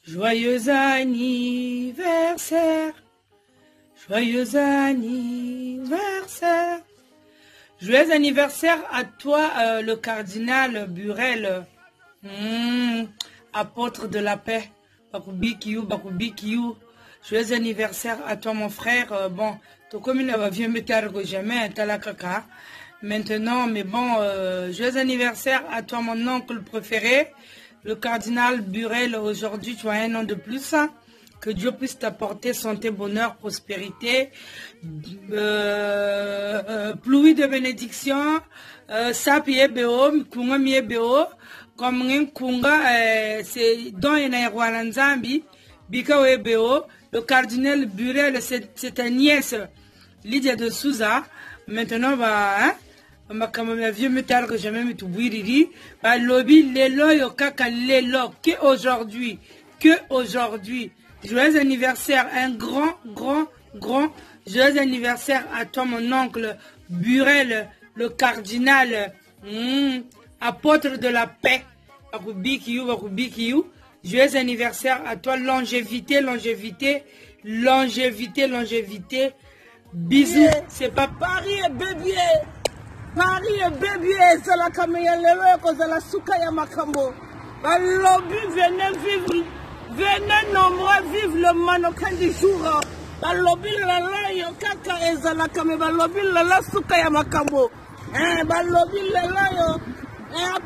Joyeux anniversaire, joyeux anniversaire. Joyeux anniversaire à toi, le cardinal Burel, apôtre de la paix. Bakubikiou, Bakubikiou. Joyeux anniversaire à toi, mon frère. Bon, ton commune va vieux me cargo jamais, talakaka. Maintenant, mais bon, joyeux anniversaire à toi, mon oncle préféré, le cardinal Burel. Aujourd'hui, tu as un an de plus. Hein. Que Dieu puisse t'apporter santé, bonheur, prospérité, pluie de bénédiction, sapi ebeo, kunga mi ebeo, comme un kunga, c'est dans une aéroalanzambi, bika ebeo, le cardinal Burel, c'est ta nièce, Lydia de Souza. Maintenant, hein, ma vieux me targue jamais me tout bouiriri, bah, lobby, l'élo, yo kaka, l'élo, que aujourd'hui. Joyeux anniversaire, un grand joyeux anniversaire à toi, mon oncle Burel, le cardinal, apôtre de la paix. Joyeux anniversaire à toi, longévité. Bisous, c'est pas Paris et bébé. C'est la caméra, c'est la souka ya makambo. Lobby, venez nombreux vivre le mannequin du jour. Balobi lala yo kaka ezala kame balobi lala suka ya makambo. Balobi lala yo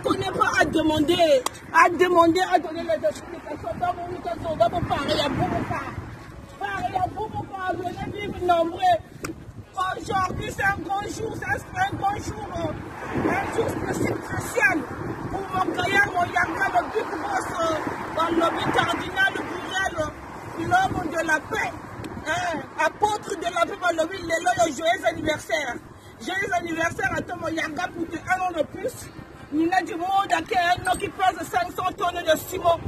connaît pas à demander, à donner les explications. D'abord pareil à Bouboka. Venez vivre nombreux. Aujourd'hui c'est un grand jour, un jour spécial pour mon gaillard, mon yanga, le big boss, balobi cardinal Burel, l'homme de la paix. Apôtre de la paix, balobi lelo yo joyeux anniversaire. Joyeux anniversaire à ton yanga pour un an de plus. Nina du monde à un an qui pèse 500 tonnes de ciment.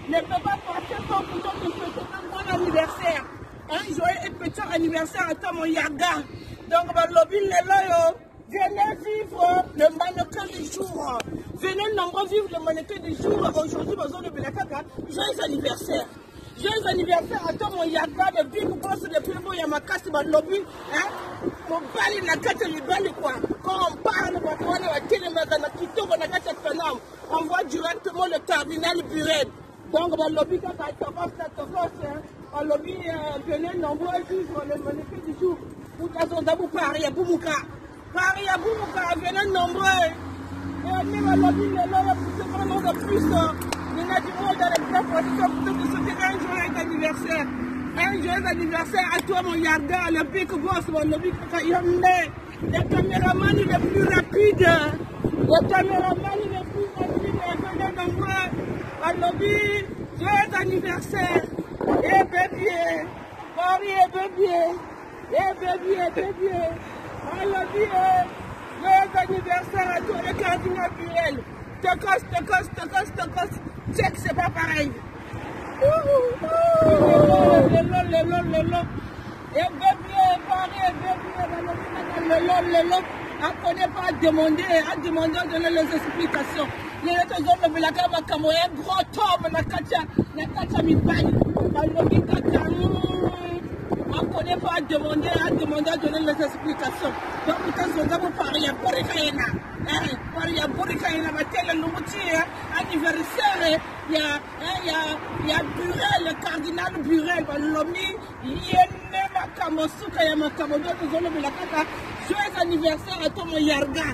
Ne peut pas passer sans pourtant te souhaiter un bon anniversaire. Un joyeux et petit anniversaire à ton yanga. Donc balobi lelo yo. Venez vivre le mannequin du jour. Venez nombreux vivre le mannequin du jour. Aujourd'hui, besoin de Belakaka. Joyeux anniversaire. Joyeux anniversaire à toi, mon yaga, le big boss, le plus beau Yamakasi, mon lobby. Mon bali, la carte, le bali, quoi. Quand on parle, on voit directement le cardinal Burel. Donc, mon lobby, quand on lobby, venez nombreux vivre le mannequin du jour. Pour ta zone d'abou Paris, à Boumouka. Paris à Boumouka, venez nombreux. Même à lobby, les lois, c'est vraiment de plus. Il y a du monde dans les plats pour te souhaiter un joyeux anniversaire. Un joyeux anniversaire à toi, mon Yarda, le big boss, mon lobby, le caméraman les plus rapides. Le caméraman les plus rapides, venez nombreux. À lobby, joyeux anniversaire. Et bébé, Paris et bébé. Et bébé. Alors, joyeux anniversaire à toi, le cardinal Burel. Te casse. Check, c'est pas pareil. Lolo. Et bébé, Paris, bébé. Lolo. On ne connaît pas à demander, à donner les explications. Il y a des hommes de la Gaba Kamo, un gros homme, Nakacha Mibani. On ne connaît pas à demander, à donner les explications. Donc, nous avons parlé à Borikaina. Il y a Borikaina, anniversaire. Il y a Burel, le cardinal Burel, Lomi, Yenema Kamosuka Yamakamodo, nous avons la Kaka. Joyeux anniversaire à toi, mon Yarga.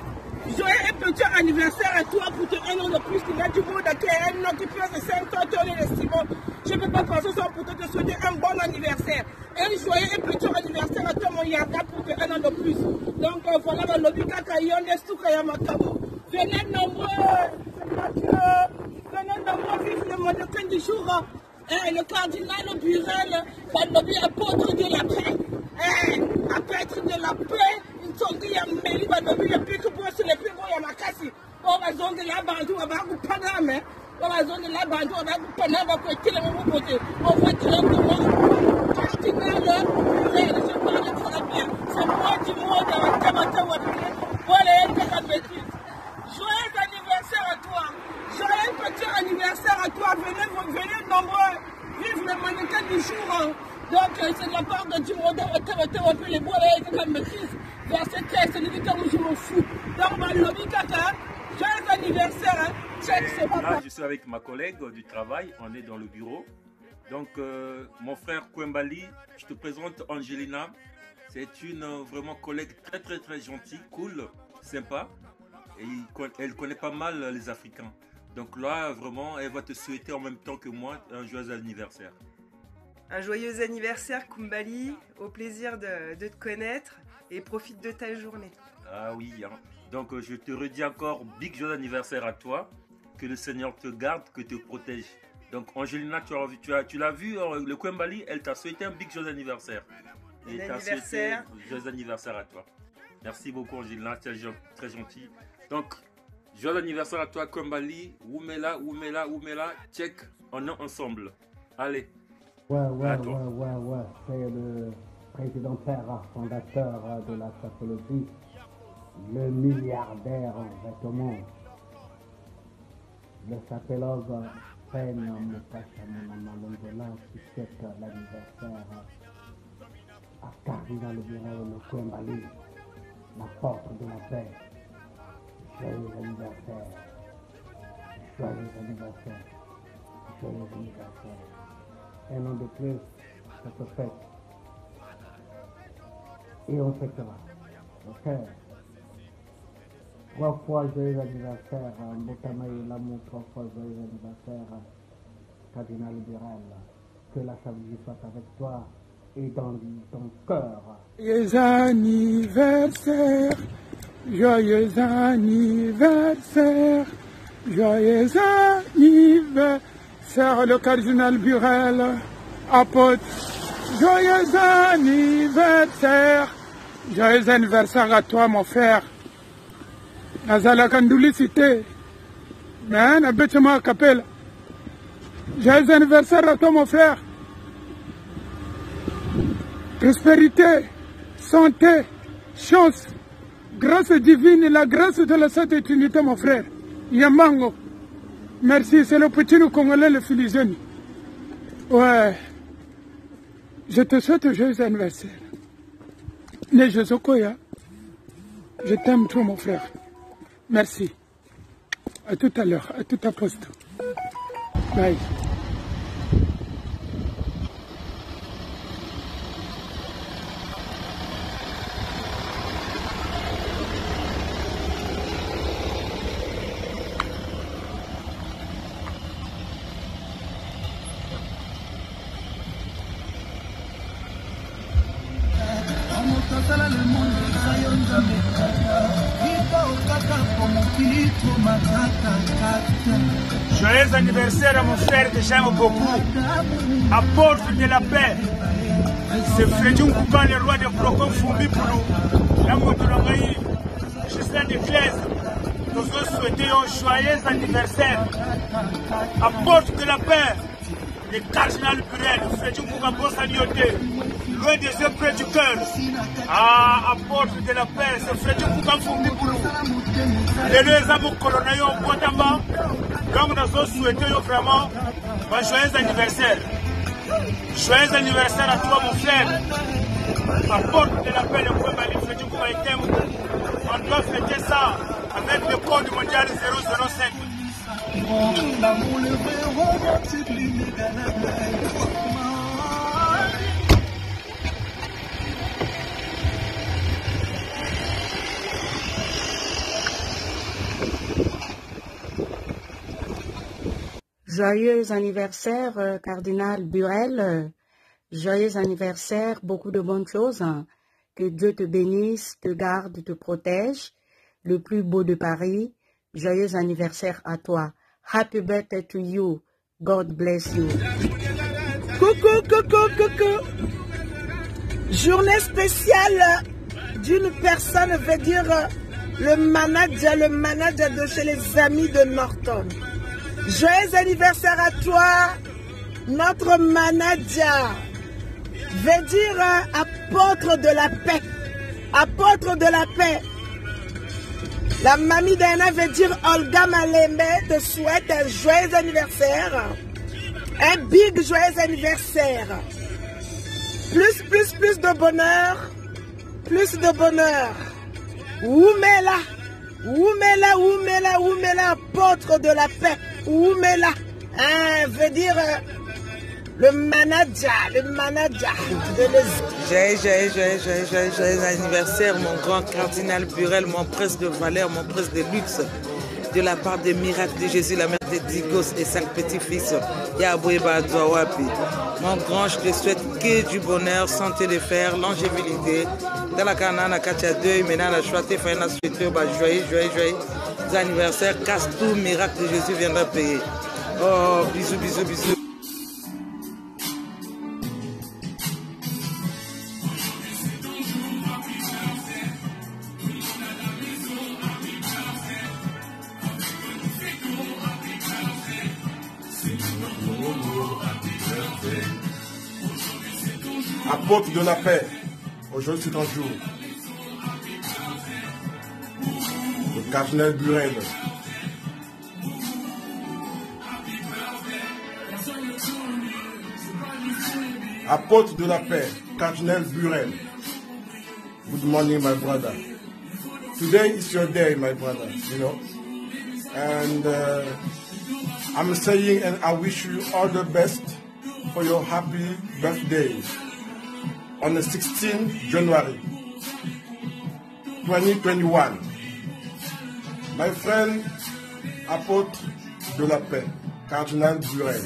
Joyeux et petit anniversaire à toi pour un an de plus. Il y a du monde qui a un an qui pèse 5 tonnes de ciment. Je ne peux pas passer sans pour te souhaiter un bon anniversaire. Un joyeux et petit anniversaire à toi, mon Yarda, pour un an de plus. Donc voilà, le lobby Kakayon, les Soukaya Makamo. Venez nombreux, venez nombreux vivre le mannequin du jour. Le cardinal Burel, le lobby apôtre de la paix. Apôtre de la paix, ils sont dit à Méli, le lobby le plus beau, c'est le plus beau Yamakasi. On va zone de la bandou, on va vous paname. On va zone de la bandou, on va vous paname, on va côté le même côté. On va directement. Cardinal Burel, je parle très bien. C'est moi du monde, voilà, joyeux anniversaire à toi. Joyeux petit anniversaire à toi. Venez nombreux. le mannequin du jour. Donc, c'est de la part de Dimroda, un peu les bois, comme maîtrise. Verset 13, c'est le temps où je m'en fous. Donc, ma lobby, kaka, joyeux anniversaire, check, c'est pas Là, je suis avec ma collègue du travail, on est dans le bureau. Donc, mon frère Kwembali, je te présente Angelina. C'est une vraiment collègue très gentille, cool, sympa. Et elle connaît pas mal les Africains. Donc là, vraiment, elle va te souhaiter en même temps que moi un joyeux anniversaire. Un joyeux anniversaire, Kumbali. Au plaisir de te connaître et profite de ta journée. Ah oui, hein. Donc je te redis encore, big joyeux anniversaire à toi. Que le Seigneur te garde, que te protège. Donc Angelina, tu l'as vu, le Kwembali, elle t'a souhaité un big joyeux anniversaire. Et t'as souhaité joyeux anniversaire à toi. Merci beaucoup Angelina, tu es très gentil. Donc, joyeux anniversaire à toi Kwembali, Oumela, check, on est ensemble. Allez. Ouais, c'est le président père fondateur de la sophrologie, le milliardaire en vêtements, le sapélogue Pen Mukashamanamalola qui fête l'anniversaire à Cardinal Birel Kwembali, la porte de la paix. Joyeux anniversaire, joyeux anniversaire, joyeux anniversaire. Un an de plus, ça se fait. Et on fêtera. Ok. 3 fois joyeux anniversaire, Mbotama et l'amour, 3 fois joyeux anniversaire, Cardinal Birel. Que la salut soit avec toi et dans ton cœur. Joyeux anniversaire, joyeux anniversaire, joyeux anniversaire, le Cardinal Birel, apôtre. Joyeux anniversaire à toi mon frère. Nazala Kandouli cité, mais na bêtement capella. Joyeux anniversaire à toi mon frère. Prospérité, santé, chance, grâce divine et la grâce de la Sainte Trinité mon frère. Yamango. Merci, c'est le petit Congolais, le Filigène. Ouais. Je te souhaite un joyeux anniversaire. Nejozokoya, je t'aime trop mon frère. Merci. À tout à l'heure, à tout à poste. Bye. Joyeux anniversaire à mon frère que j'aime beaucoup, apôtre de la paix. C'est Freddy Nkouba, le roi de Broko Fumbi Poulou. La Montolongaï, Gislain de Claise. Nous avons souhaité un joyeux anniversaire. Apôtre de la paix, le Cardinal Birel, Freddy Nkouba Bossanioté, loin des yeux près du cœur. Ah, apôtre de la paix, c'est Freddy Nkouba Fumbi Poulou. Les deux amours colonels au Guatemala. Donc nous avons souhaité vraiment un joyeux anniversaire. Joyeux anniversaire à toi mon frère. Apôtre de la paix, le Kwembali Freddy Nkouba Item. On doit fêter ça avec le code mondial 005. Joyeux anniversaire, Cardinal Birel. Joyeux anniversaire, beaucoup de bonnes choses. Que Dieu te bénisse, te garde, te protège. Le plus beau de Paris. Joyeux anniversaire à toi. Happy birthday to you. God bless you. Coucou. Journée spéciale d'une personne, veut dire le manager de chez les amis de Norton. Joyeux anniversaire à toi, notre manager. Veut dire apôtre de la paix. Apôtre de la paix. La mamie d'Anna veut dire Olga Malembe te souhaite un joyeux anniversaire. Un big joyeux anniversaire. Plus de bonheur. Plus de bonheur. Oumela. Oumela, Oumela, Oumela, apôtre de la paix. Oumela. Hein, veut dire le manager de Joyeux anniversaire, mon grand cardinal Burel, mon prince de valeur, mon prince de luxe. De la part des miracles de Jésus, la mère de Digos et 5 petits-fils. Mon grand, je te souhaite que du bonheur, santé de fer, longévité. Dans la canane, Katia 2, maintenant la chouette, Faina Suite, joyeux anniversaire, casse tout, miracle de Jésus viendra payer. Oh, bisous. Apôtre de la paix, aujourd'hui c'est ton jour. Le cardinal Burel. Apôtre de la paix, cardinal Burel. Good morning, my brother. Today is your day, my brother, you know. And I'm saying, and I wish you all the best for your happy birthday. On the 16th January 2021. My friend, apôtre de la paix, Cardinal Burel,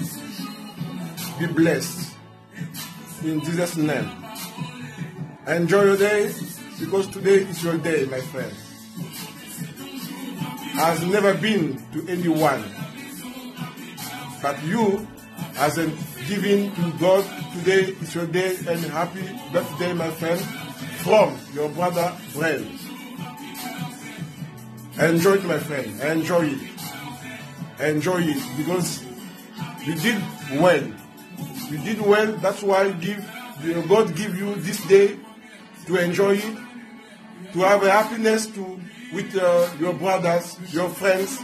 be blessed in Jesus' name. Enjoy your day because today is your day, my friend. Has never been to anyone, but you, as a giving to God, today is your day and happy birthday, my friend, from your brother Burel. Enjoy it, my friend. Enjoy it. Enjoy it because you did well. You did well. That's why God give you this day to enjoy it, to have a happiness with your brothers, your friends.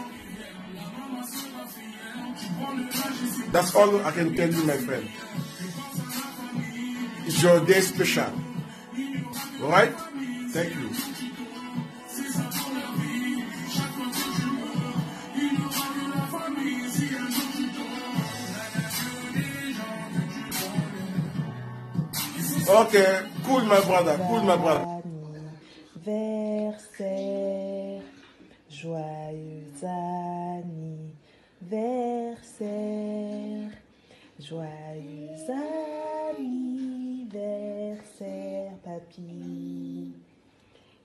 That's all I can tell you, my friend. It's your day special. All right? Thank you. Okay, cool, my brother. Cool, my brother. Anniversaire, joyeux anniversaire, joyeux anniversaire, papy.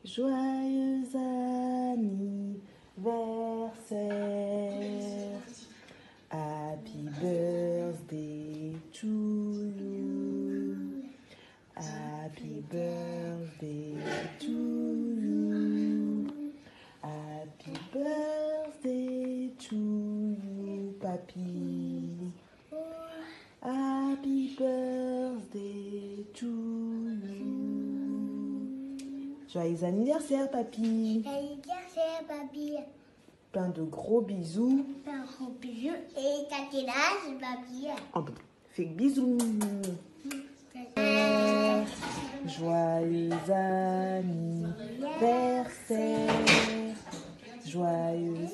Joyeux anniversaire, happy birthday to you. Happy birthday to you. Happy birthday to you, papy. Happy birthday to you. Joyeux anniversaire, papy. Joyeux anniversaire, papy. Plein de gros bisous. Plein de gros bisous. Et t'as quel âge, papy? Oh, fais bisous. Joyeux anniversaire, joyeux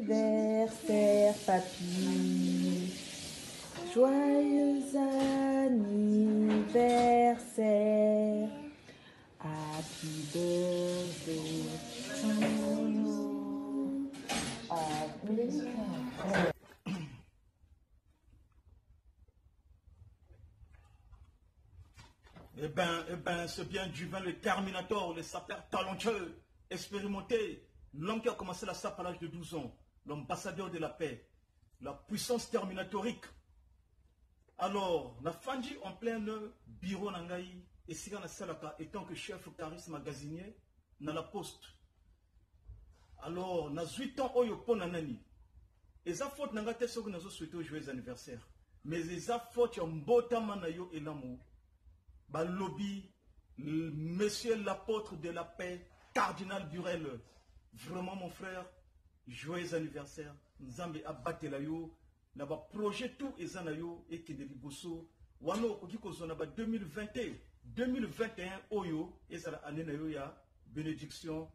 anniversaire, papy. Joyeux anniversaire, happy birthday to you. Eh ben, c'est bien du vin, le Terminator, le sapeur talentueux, expérimenté, l'homme qui a commencé la sape à l'âge de 12 ans, l'ambassadeur de la paix, la puissance terminatorique. Alors, la Fandi en plein bureau Nangaï, et Siga Salaka, étant que chef charisme magasinier, dans la poste. Alors, na 8 ans, oyo po nanani. Et ça faute nangate ce que nous avons souhaité au joyeux anniversaire. Mais ça faute en bota manayo et l'amour. Bah, lobby, monsieur l'apôtre de la paix, cardinal Burel, vraiment mon frère, joyeux anniversaire, Nzambe abatelayo, na ba projet tout ezanayo et que de liboso wano koki kozona ba 2021 oyo ezala année na yo ya bénédiction,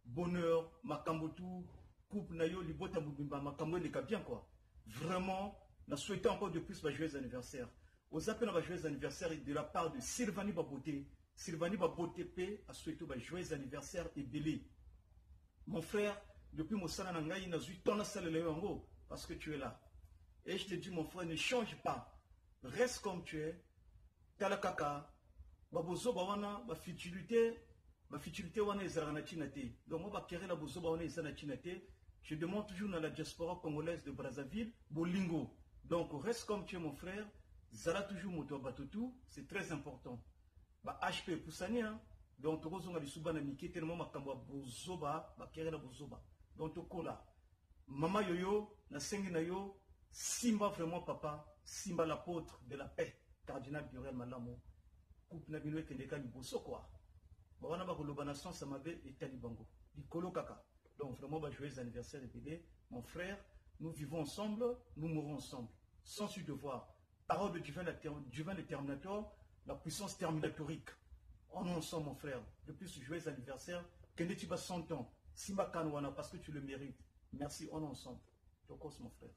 bonheur, makambotu, couple na yo libota mubimba makambo le bien quoi. Vraiment, na souhaité encore de plus ba joyeux anniversaire. Aux appels à ba joyeux anniversaire de la part de Sylvanie Baboté. Sylvanie Baboté P a souhaité ba joyeux anniversaire et belé. Mon frère, depuis mon salon nangai na zui ton salle le yango parce que tu es là. Et je te dis mon frère, ne change pas. Reste comme tu es. Talakaka babozo bawana ba futilité wana ezarana tinate. Donc moi ba kéré la bozo bawana ezana tinate. Je demande toujours dans la diaspora congolaise de Brazzaville bolingo. Donc reste comme tu es mon frère. Zala toujours moto batutu, c'est très important. Ba HP poussania. Donc tozonga lisuba na miki tellement makambo bozoba ba kéré la bozoba. Donc tokola. Mama yoyo na sengi na yo Simba vraiment papa, Simba l'apôtre de la paix, cardinal Burel Malamo. Coupe na bino ekendeka liboso quoi. Bawana ba koloba na sens amabe et talibango. Dikolo kaka. Donc vraiment ba joyeux anniversaire et mon frère, nous vivons ensemble, nous mourrons ensemble. Sans su devoir. Parole de divin déterminateur, la puissance terminatorique. On est ensemble mon frère. Depuis ce joyeux anniversaire, Kende tu vas 100 ans. Simba Kanwana parce que tu le mérites. Merci, on est ensemble. Tokos mon frère.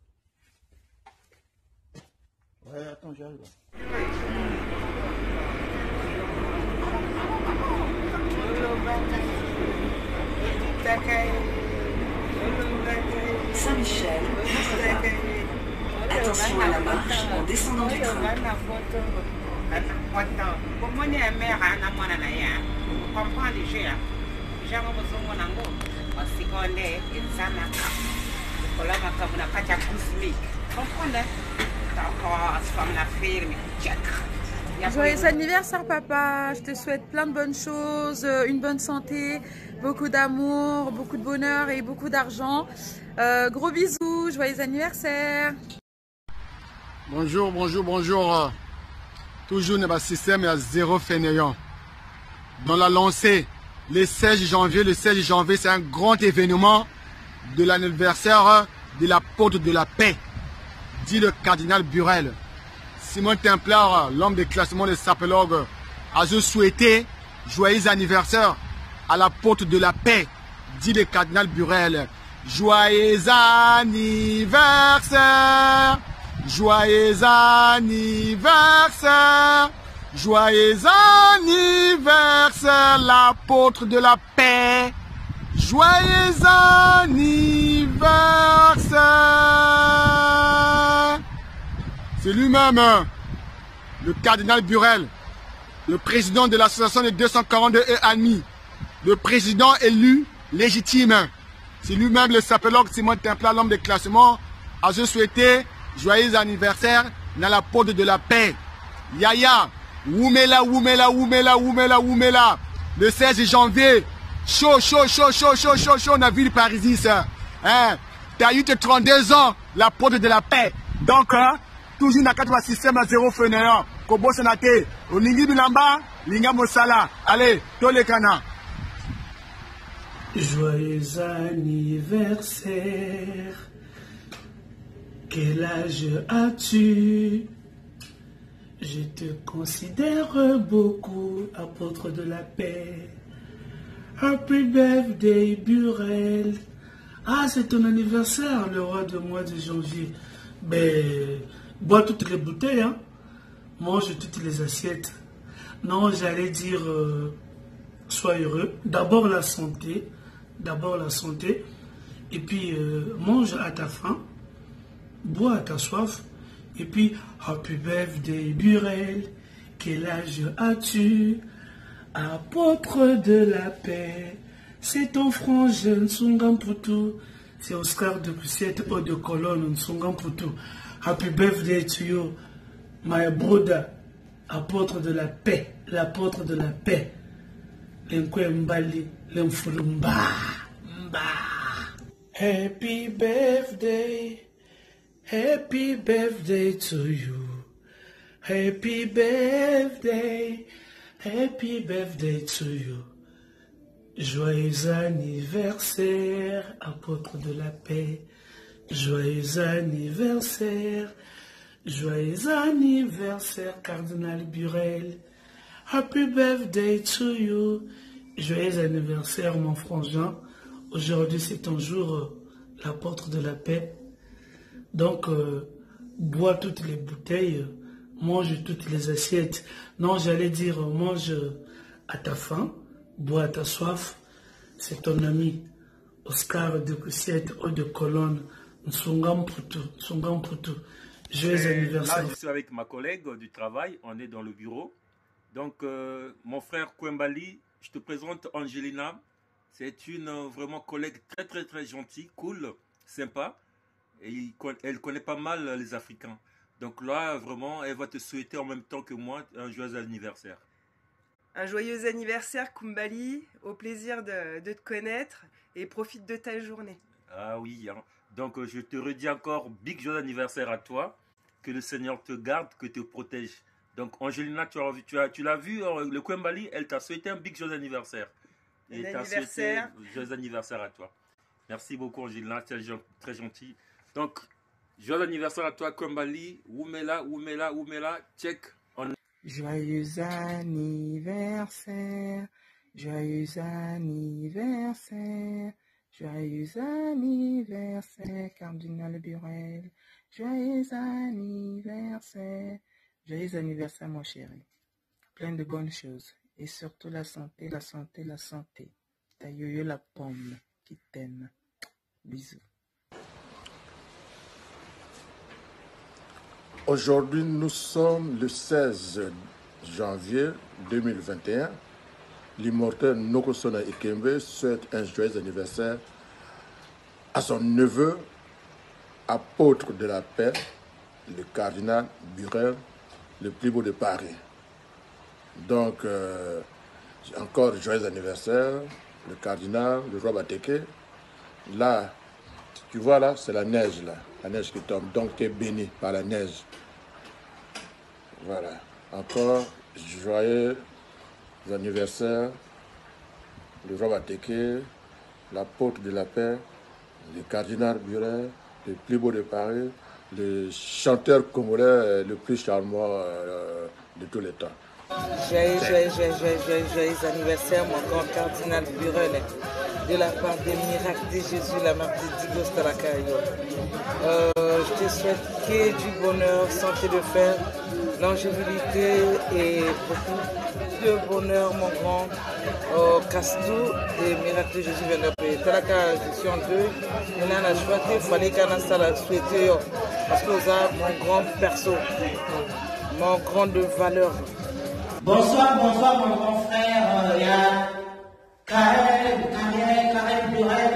Ouais, attends, j'arrive. Saint-Michel, attention à la marche en descendant du train. Joyeux anniversaire papa, je te souhaite plein de bonnes choses, une bonne santé, beaucoup d'amour, beaucoup de bonheur et beaucoup d'argent. Gros bisous, joyeux anniversaire. Bonjour, bonjour, bonjour. Toujours le système à zéro fainéant. Dans la lancée, le 16 janvier, c'est un grand événement de l'anniversaire de l'apôtre de la paix, dit le cardinal Burel. Simon Templar, l'homme des classements des sapologues, a souhaité joyeux anniversaire à l'apôtre de la paix, dit le cardinal Burel. Joyeux anniversaire, joyeux anniversaire, joyeux anniversaire, l'apôtre de la paix. Joyeux anniversaire. C'est lui-même, le cardinal Burel, le président de l'association des 242 et amis, le président élu légitime. C'est lui-même le sapologue Simon Templar, l'homme de classement, a souhaité joyeux anniversaire dans la porte de la paix. Yaya, Woumela, Woumela, Woumela, Woumela, Woumela, le 16 janvier, chaud, on a vu le Paris, ça. Hein? T'as eu tes 32 ans, la porte de la paix. Donc, toujours dans le système à zéro fainéant. Kobo Senate, Olingi Bilamba, Linga Mosala. Allez, tous les canards. Joyeux anniversaire. Quel âge as-tu? Je te considère beaucoup, apôtre de la paix. Happy birthday, Burel. Ah, c'est ton anniversaire, le roi du mois de janvier. Ben, bois toutes les bouteilles, hein. Mange toutes les assiettes. Non, j'allais dire, sois heureux. D'abord la santé. Et puis, mange à ta faim. Bois à ta soif. Et puis, happy birthday, Burel. Quel âge as-tu? Apôtre de la paix. C'est ton frangin Nsungamputu. C'est Oscar de Poussette ou de Colonne Nsungamputu. Happy birthday to you, my brother. Apôtre de la paix. L'apôtre de la paix. L'enkwembali, l'enfulumba. Happy birthday. Happy birthday to you. Happy birthday. Happy birthday to you. Joyeux anniversaire, apôtre de la paix. Joyeux anniversaire, Cardinal Burel. Happy birthday to you. Joyeux anniversaire, mon frangin. Aujourd'hui, c'est ton jour, l'apôtre de la paix. Donc, bois toutes les bouteilles, mange toutes les assiettes. Non, j'allais dire, mange à ta faim, bois à ta soif. C'est ton ami Oscar de Coussiette, Eau de Colonne, Nsungam Poutou. Joyeux anniversaire. Là, je suis avec ma collègue du travail, on est dans le bureau. Donc, mon frère Kwembali, je te présente Angelina. C'est une vraiment collègue très gentille, cool, sympa. Et elle connaît pas mal les Africains. Donc là, vraiment, elle va te souhaiter en même temps que moi un joyeux anniversaire. Un joyeux anniversaire, Kumbali. Au plaisir de te connaître et profite de ta journée. Ah oui, hein. Donc je te redis encore, big joyeux anniversaire à toi. Que le Seigneur te garde, que te protège. Donc Angelina, tu l'as vu, le Kwembali, elle t'a souhaité un big joyeux anniversaire. Et t'as souhaité joyeux anniversaire à toi. Merci beaucoup Angelina, c'est très gentil. Donc, joyeux anniversaire à toi Kwembali, Oumela, check. Joyeux anniversaire, Cardinal Burel. Joyeux anniversaire mon chéri. Plein de bonnes choses. Et surtout la santé. Ta yo-yo la pomme qui t'aime. Bisous. Aujourd'hui, nous sommes le 16 janvier 2021. L'immortel Nokosona Ikembe souhaite un joyeux anniversaire à son neveu, apôtre de la paix, le cardinal Burel, le plus beau de Paris. Donc, encore joyeux anniversaire, le cardinal, le roi Bateke. Là, tu vois là, c'est la neige là, la neige qui tombe. Donc, tu es béni par la neige. Voilà. Encore joyeux anniversaire, le roi Bateke, l'apôtre de la paix, le cardinal Burel, le plus beau de Paris, le chanteur congolais le plus charmant de tous les temps. Joyeux anniversaire, mon grand cardinal Burel, de la part des miracles de Jésus, la mère de Digos Talakayo. Je te souhaite que du bonheur, santé de fer, longévité et beaucoup de bonheur, mon grand Castou et miracle de Jésus vient de paix. Talaka, je suis en deuil. Maintenant, la choix il fallait qu'on a ça la souhaiter parce que vous avez mon grand perso, mon grand de valeur. Bonsoir mon grand frère, il y a Karel Burel,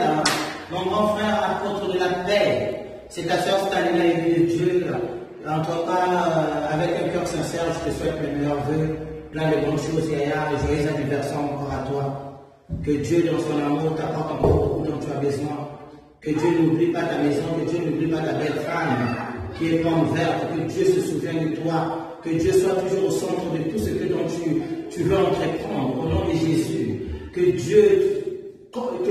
mon grand frère apôtre de la paix. C'est ta soeur Stalina et de Dieu. En tout cas, avec un cœur sincère, je te souhaite mes meilleurs vœux, plein de bonnes choses et un joyeux anniversaire encore à toi. Que Dieu dans son amour t'apporte encore beaucoup dont tu as besoin. Que Dieu n'oublie pas ta maison, que Dieu n'oublie pas ta belle femme qui est pomme verte, que Dieu se souvienne de toi. Que Dieu soit toujours au centre de tout ce que dont tu veux entreprendre, au nom de Jésus. Que Dieu te rende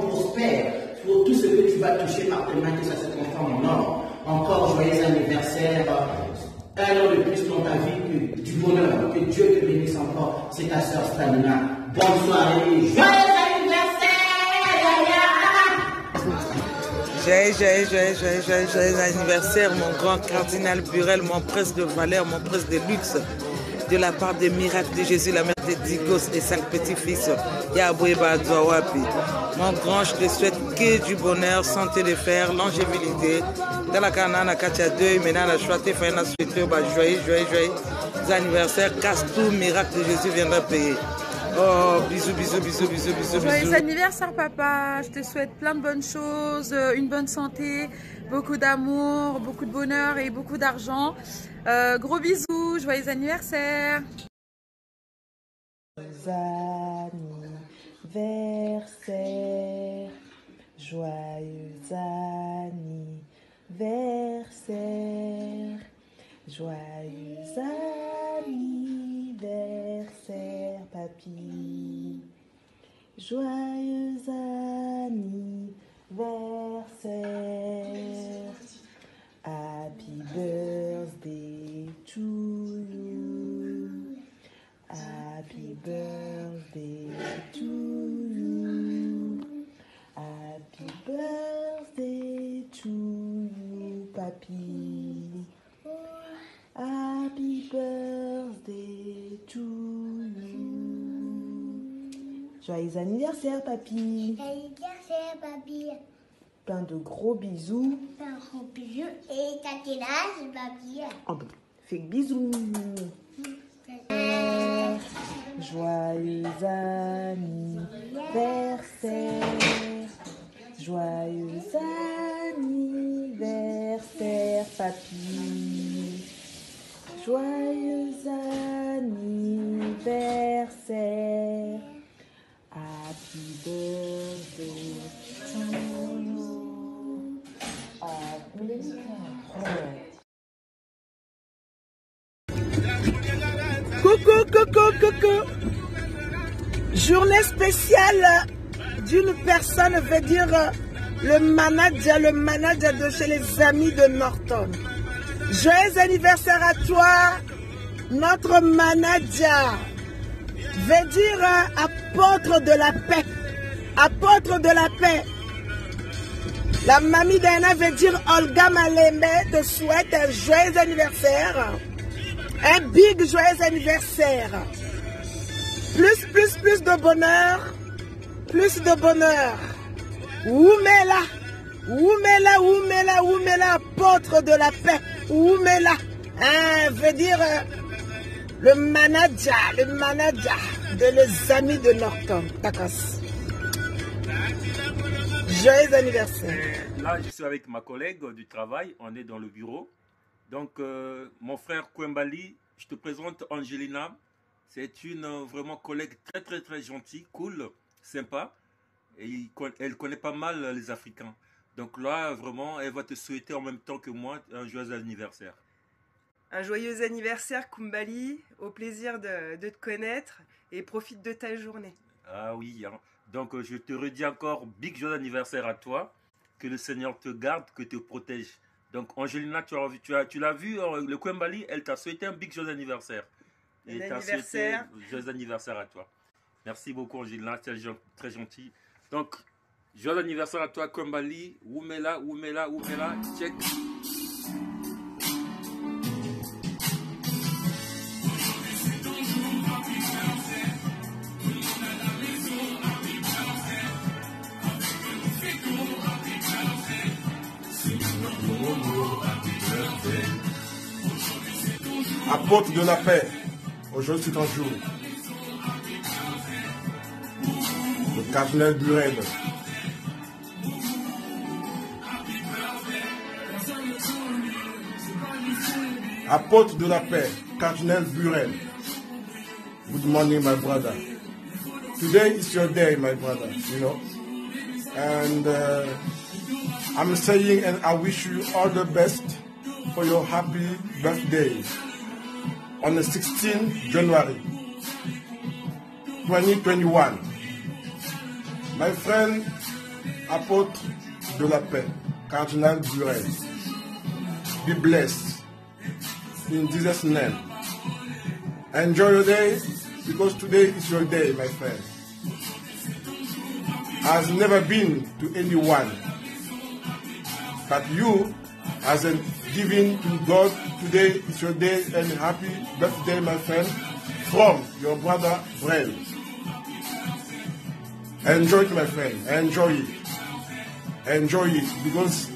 prospère pour tout ce que tu vas toucher par tes mains, que ça se transforme en or. Encore joyeux anniversaire, un an de plus dans ta vie, du bonheur, que Dieu te bénisse encore. C'est ta soeur Stamina. Bonne soirée, joyeux Joyeux anniversaire, mon grand cardinal Burel, mon prince de valeur, mon prince de luxe, de la part des miracles de Jésus, la mère de Digos et 5 petits-fils. Mon grand, je te souhaite que du bonheur, santé de fer, longévité. Dans la canane, Katia 2, maintenant la choité, joyeux anniversaire, casse tout, miracle de Jésus viendra payer. Oh, bisous. Joyeux anniversaire, papa. Je te souhaite plein de bonnes choses, une bonne santé, beaucoup d'amour, beaucoup de bonheur et beaucoup d'argent. Gros bisous, joyeux anniversaire. Joyeux anniversaire, papy. Joyeux anniversaire. Happy birthday to you. Happy birthday to you. Happy birthday to you, Papi. Happy birthday to you. Joyeux anniversaire, Papi. Joyeux anniversaire, Papi. Plein de gros bisous. Plein de gros bisous. Et t'as quel âge, Papi? Oh, ben, fais que bisous. Joyeux anniversaire. Joyeux anniversaire, Papi. Joyeux anniversaire. Happy birthday to you. Happy birthday. Coucou, coucou, coucou. Journée spéciale d'une personne, veut dire le manager de chez les amis de Norton. Joyeux anniversaire à toi, notre manager. Veut dire apôtre de la paix. Apôtre de la paix. La mamie d'Anna veut dire Olga Malembe te souhaite un joyeux anniversaire. Un big joyeux anniversaire. Plus de bonheur. Plus de bonheur. Oumela. Oumela, oumela, oumela, apôtre de la paix. Oumela. Veut dire le manager de les amis de Norton. D'accord. Joyeux anniversaire. Là, je suis avec ma collègue du travail. On est dans le bureau. Donc, mon frère Kwembali, je te présente Angelina. C'est une vraiment collègue très gentille, cool, sympa. Et elle connaît pas mal les Africains. Donc là, vraiment, elle va te souhaiter en même temps que moi un joyeux anniversaire. Un joyeux anniversaire, Kumbali. Au plaisir de te connaître et profite de ta journée. Ah oui, hein. Donc je te redis encore, big joyeux anniversaire à toi. Que le Seigneur te garde, que te protège. Donc Angelina, tu l'as vu, le Kwembali, elle t'a souhaité un big joyeux anniversaire. Et t'as souhaité joyeux anniversaire à toi. Merci beaucoup Angelina, c'est très gentil. Donc, joyeux anniversaire à toi Kwembali. Oumela, oumela, oumela, check. Apôtre de la paix, aujourd'hui c'est ton jour. Le cardinal Burel. Apôtre de la paix, cardinal Burel. Good morning, my brother. Today is your day, my brother, you know. And I'm saying, and I wish you all the best for your happy birthday on the 16th January 2021. My friend, apôtre de la paix, Cardinal Burel, be blessed in Jesus' name. Enjoy your day because today is your day, my friend. Has never been to anyone, but you, as a giving to God, today is your day and happy birthday, my friend, from your brother Brel. Enjoy it, my friend. Enjoy it. Enjoy it because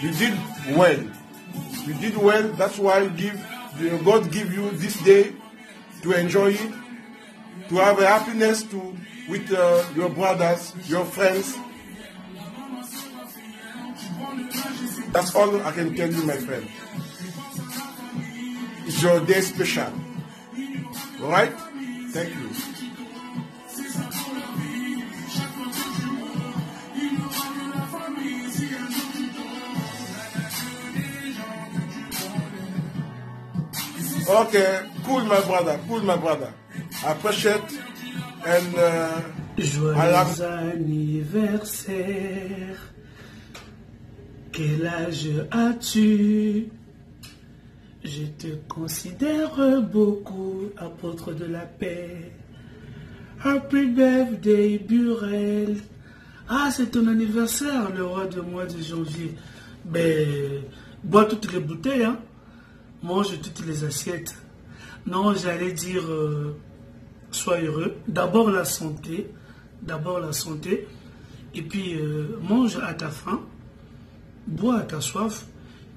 you did well. You did well. That's why God give you this day to enjoy it, to have a happiness with your brothers, your friends. That's all I can tell you, my friend. It's your day special. All right? Thank you. Okay, cool, my brother. Cool, my brother. I appreciate and Joyeux anniversaire. quel âge as-tu? Je te considère beaucoup, apôtre de la paix. Happy birthday, Burel. Ah, c'est ton anniversaire, le roi du mois de janvier. Ben, bois toutes les bouteilles, hein. Mange toutes les assiettes. Non, j'allais dire, sois heureux. D'abord la santé. D'abord la santé. Et puis, mange à ta faim. Bois à ta soif.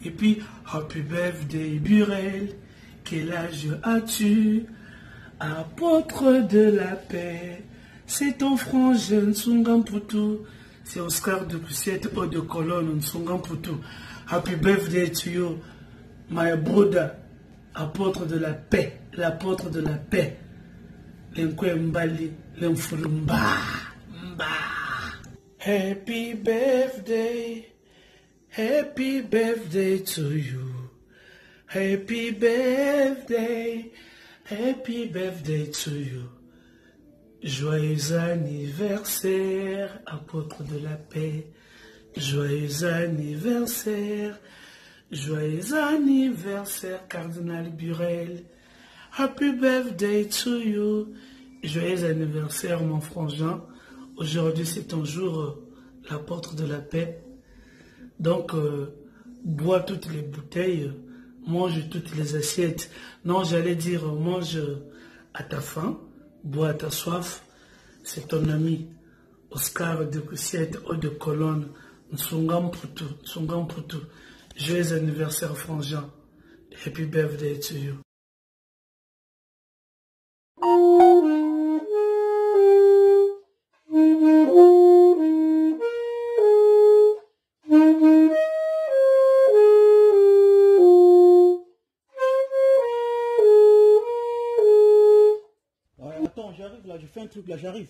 Et puis, happy birthday, Burel. Quel âge as-tu? Apôtre de la paix. C'est ton frangin, Nsungamputu. C'est Oscar de Poussette, eau de colonne, Nsungamputu. Happy birthday to you, my brother. Apôtre de la paix. L'apôtre de la paix. L'Nkwembali, l'Nfulumba. Happy birthday. Happy birthday to you. Happy birthday. Happy birthday to you. Joyeux anniversaire, apôtre de la paix. Joyeux anniversaire. Joyeux anniversaire, cardinal Burel. Happy birthday to you. Joyeux anniversaire, mon frangin. Aujourd'hui, c'est ton jour, l'apôtre de la paix. Donc, bois toutes les bouteilles, mange toutes les assiettes. Non, j'allais dire, mange à ta faim, bois à ta soif. C'est ton ami Oscar de Poussette, eau de colonne, Nsungamputu. Joyeux anniversaire, frangin. Happy birthday to you. Attends, j'arrive là, je fais un truc là, j'arrive.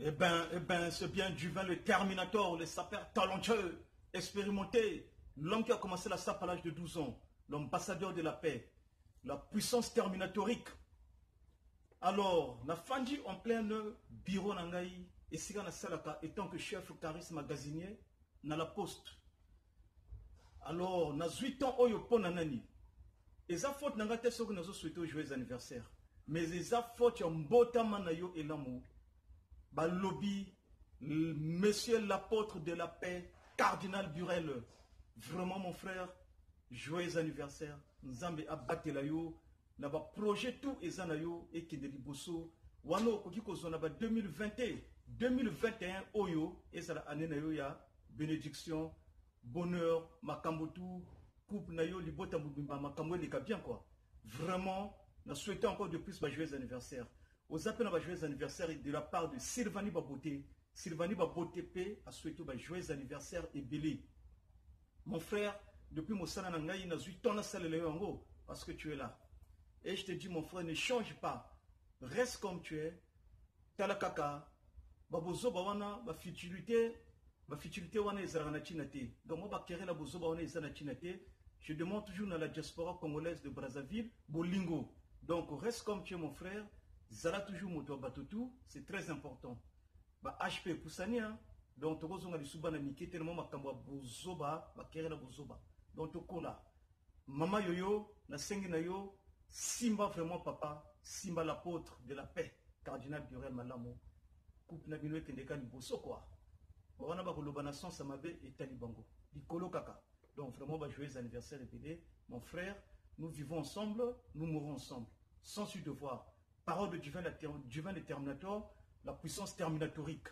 Eh ben, c'est bien du vin, le Terminator, le sapeur talentueux, expérimenté, l'homme qui a commencé la sape à l'âge de 12 ans, l'ambassadeur de la paix, la puissance terminatorique. Alors, na fandi en plein bureau nangai, et si on a salaka, étant que chef charisme magasinier, na la poste. Alors, na 8 ans, oyo pon nanani. Et ça faute nanga te so que nous souhaitons joyeux anniversaire. Mais ça faute yon bota manayo et l'amour. Bah lobby, monsieur l'apôtre de la paix, cardinal Burel. Vraiment mon frère, joyeux anniversaire. Nzambe abate la yo, na ba projet tout et zanayo et qui de liboso. Wano kokiko zona ba 2021 oyo et ça la année na yo ya bénédiction, bonheur, makambotu, coupe na yo libota mbimba makambo les bien quoi. Vraiment, nous souhaitons encore de plus ba joyeux anniversaire. Aux appels à joyeux anniversaire de la part de Sylvanie Baboté. Sylvanie Baboté P a souhaité un joyeux anniversaire et belé. Mon frère, depuis mon salon nangaï, n'a eu ton salle léongo parce que tu es là. Et je te dis, mon frère, ne change pas. Reste comme tu es. Talakaka, babozo bawana, ba futilité wana ezarana chinate. Donc moi ba kéré la bozo bawana ezarana chinate. Je demande toujours dans la diaspora congolaise de Brazzaville, Bolingo. Donc reste comme tu es, mon frère. Zara toujours moto batutu, c'est très important. Ba HP Poussania, donc tozonga lisuba na miki tellement makambo bozoba, ba kéré la bozoba. Donc tokola. Mama yoyo, na sengi na yo, Simba vraiment papa, Simba l'apôtre de la paix, cardinal Burel Malamo. Coupe na bino kendeka ni boso quoi. Wana ba koloba na sans samabe et talibango. Dikolo kaka. Donc vraiment ba joyeux anniversaire et mon frère, nous vivons ensemble, nous mourrons ensemble, sans su devoir. Parole de divin de Terminator, la puissance terminatorique.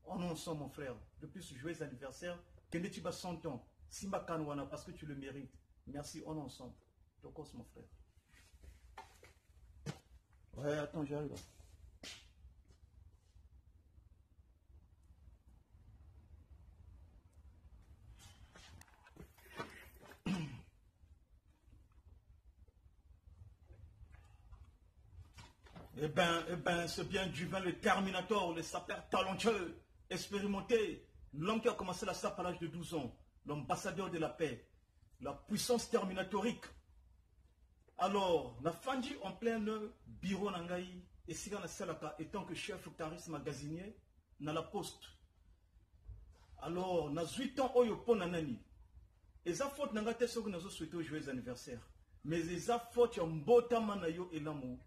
On est ensemble, mon frère. Depuis ce joyeux anniversaire, Kenetiba 100 ans, Simba Kanwana, parce que tu le mérites. Merci, on est ensemble. Donc, mon frère. Ouais, attends, j'arrive là. Eh ben, c'est bien du vin, le Terminator, le sapeur talentueux, expérimenté, l'homme qui a commencé la sape à l'âge de 12 ans, l'ambassadeur de la paix, la puissance terminatorique. Alors, na fandi en plein bureau nangai et siga na salaka étant que chef cariste magasinier na la poste. Alors, na 8 ans oyo pona nani. Eza faute nanga te soki nazo souhaiter joyeux anniversaire. Mais eza faute ya mbota manayo elamu.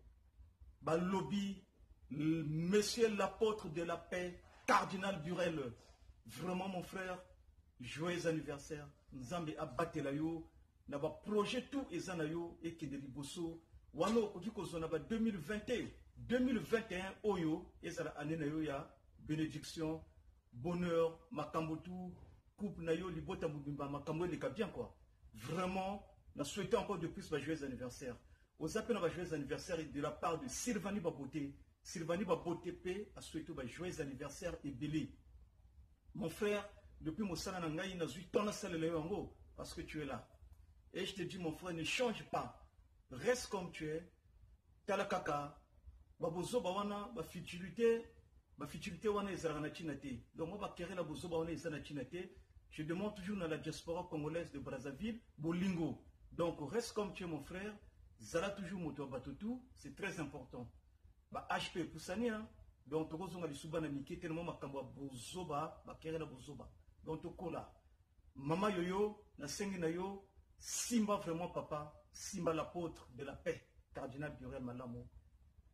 Ba lobby monsieur l'apôtre de la paix, cardinal Burel. Vraiment mon frère, joyeux anniversaire. Nzambe abatela yo. Na ba projet tout ezana yo et que de liboso. Wano okiko zona ba 2021 oyo ezala année na yo ya bénédiction, bonheur, makambotu, coupe na yo libota mubimba makambo le bien quoi. Vraiment, na souhaité encore de plus ba joyeux anniversaire. Aux appels à joyeux anniversaire de la part de Sylvanie Baboté. Sylvanie Baboté P a souhaité ba joyeux anniversaire et belé. Mon frère, depuis mon salon nangai na 8 ans na salle le yango parce que tu es là. Et je te dis mon frère, ne change pas. Reste comme tu es. Talakaka. Babozo bawana ba futilité wana ezarana chinate. Donc moi ba kéré la bozo bawana ezana chinate. Je demande toujours dans la diaspora congolaise de Brazzaville, Bolingo. Donc reste comme tu es mon frère. Zala toujours moto batutu, c'est très important. Ba HP poussani hein. Donc tokozonga lisuba na miki tellement makambo bozo ba kéré la bozo ba. Donc tokola. Mama yoyo na sengi na yo. Simba vraiment papa, Simba l'apôtre de la paix, cardinal Burel Malamo,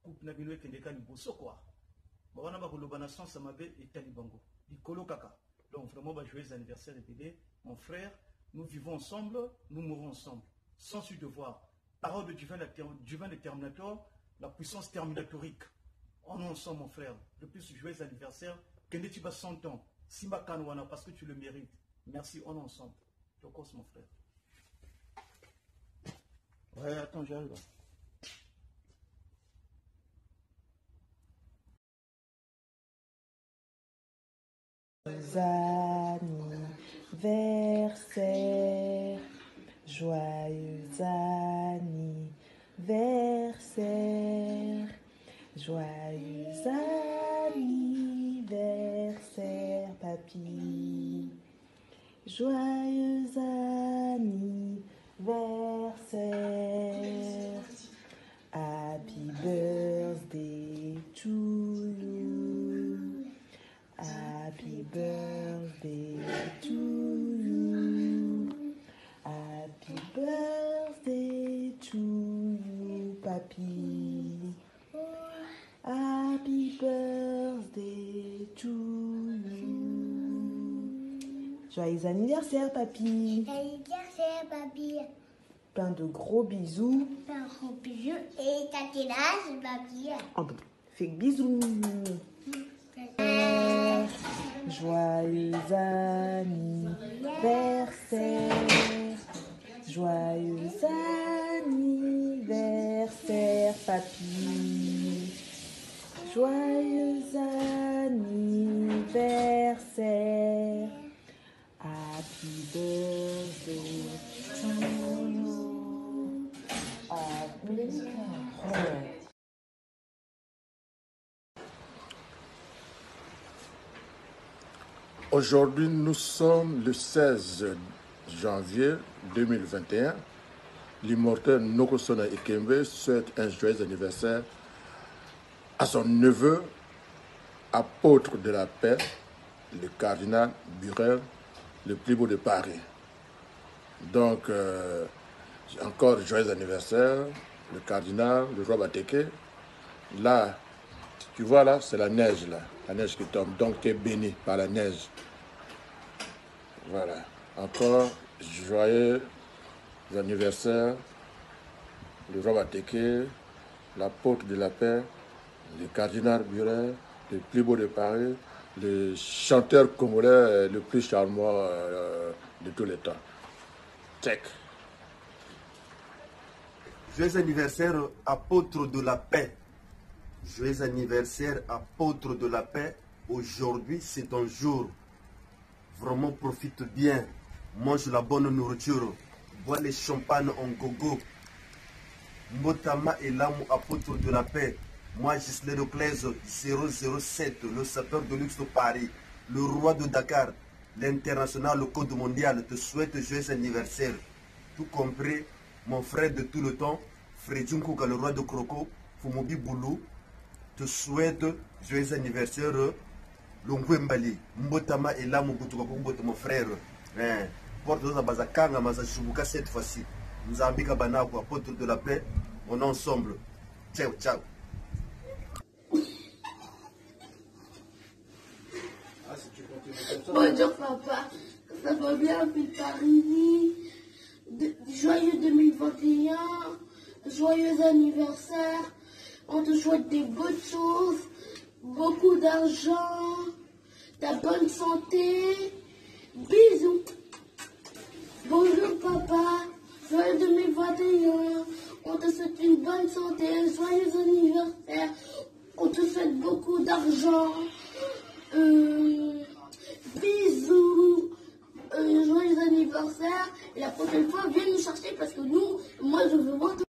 coupe na bino kendeka ni boso quoi. Ba wana ba kolobana sans samabe et talibango. Dikolo kaka. Donc vraiment ba joyeux anniversaire et mon frère, nous vivons ensemble, nous mourons ensemble, sans su devoir. Parole de divin déterminateur, la puissance terminatorique. On est ensemble mon frère. Le plus joyeux anniversaire, Kendeti ba 100 ans. Simba Kanwana parce que tu le mérites. Merci, on est ensemble. Tokos mon frère. Ouais, attends, j'arrive. Anniversaire, joyeux anniversaire, joyeux anniversaire, papy, joyeux anniversaire, happy birthday to you, happy birthday to you, happy birthday to you, papy, happy birthday to you. Joyeux anniversaire, papy. Joyeux anniversaire, papy. Plein de gros bisous. Plein de gros bisous. Et t'as quel âge, papy? Oh, fais que bisous. Joyeux anniversaire. Joyeux anniversaire, papy. Joyeux anniversaire. Happy birthday to you. Happy birthday. Aujourd'hui, nous sommes le 16 janvier 2021. L'immortel Nokosona Ikembe souhaite un joyeux anniversaire à son neveu, apôtre de la paix, le cardinal Burel, le plus beau de Paris. Donc, encore joyeux anniversaire, le cardinal, le roi Bateke. Là, tu vois là, c'est la neige là, la neige qui tombe. Donc, tu es béni par la neige. Voilà. Encore joyeux anniversaire, le roi Bateke, l'apôtre de la paix, le cardinal Burel, le plus beau de Paris, le chanteur congolais le plus charmant de tous les temps. Check. Joyeux anniversaire, apôtre de la paix. Joyeux anniversaire, apôtre de la paix. Aujourd'hui, c'est un jour. Vraiment, profite bien. Mange la bonne nourriture. Bois les champagnes en gogo. Motama et l'âme, apôtre de la paix. Moi, Gislain Oclès, 007, le sapeur de luxe de Paris, le roi de Dakar, l'international, le code mondial, te souhaite joyeux anniversaire. Tout compris, mon frère de tout le temps, Fredjun Kouka, le roi de Croco, Fumobi Boulou, te souhaite joyeux anniversaire. Longwembali, Mbotama et là, mon frère. Porte de la Bazakanga, Mazashubuka cette fois-ci. Nous avons mis Kabanako, apôtre de la paix. On est ensemble. Ciao, ciao. Bonjour papa, ça va bien, Paris. Joyeux 2021, joyeux anniversaire. On te souhaite des bonnes choses, beaucoup d'argent, ta bonne santé. Bisous. Bonjour papa, joyeux 2021. On te souhaite une bonne santé, joyeux anniversaire. On te souhaite beaucoup d'argent. Bisous. Joyeux anniversaire. Et la prochaine fois, viens nous chercher parce que nous, moi je veux voir tout.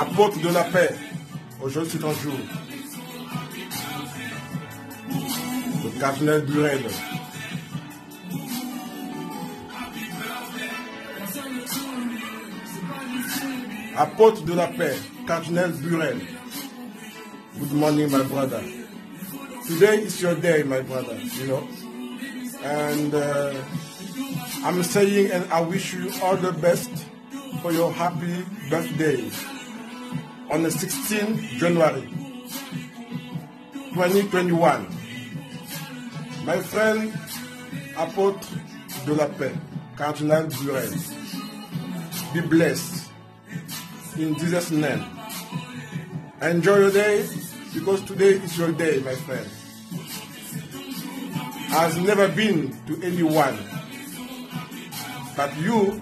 Apôtre de la paix, aujourd'hui c'est ton jour. Le cardinal Burel. Apôtre de la paix, cardinal Burel. Good morning, my brother. Today is your day, my brother, you know. And I'm saying, and I wish you all the best for your happy birthday. On the 16th January 2021. My friend, apôtre de la paix, Cardinal Burel, be blessed in Jesus' name. Enjoy your day because today is your day, my friend. Has never been to anyone, but you,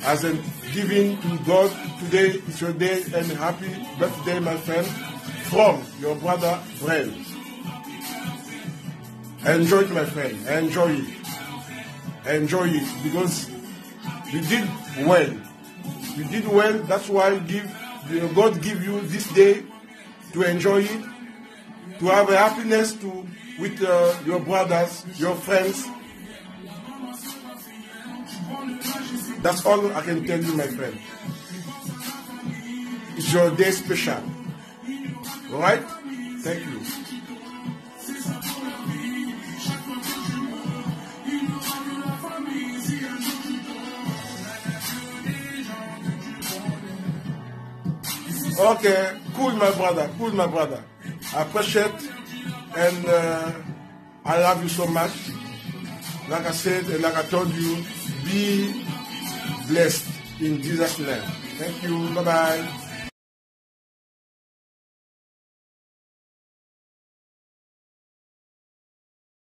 as a giving to God, today is your day and happy birthday, my friend, from your brother Burel. Enjoy it, my friend. Enjoy it. Enjoy it because you did well. You did well. That's why God give you this day to enjoy it, to have a happiness with your brothers, your friends. That's all I can tell you, my friend. It's your day special. All right? Thank you. Okay, cool, my brother. Cool, my brother. I appreciate and I love you so much. Like I said and like I told you, be blessed in Jesus' name. Thank you. Bye-bye.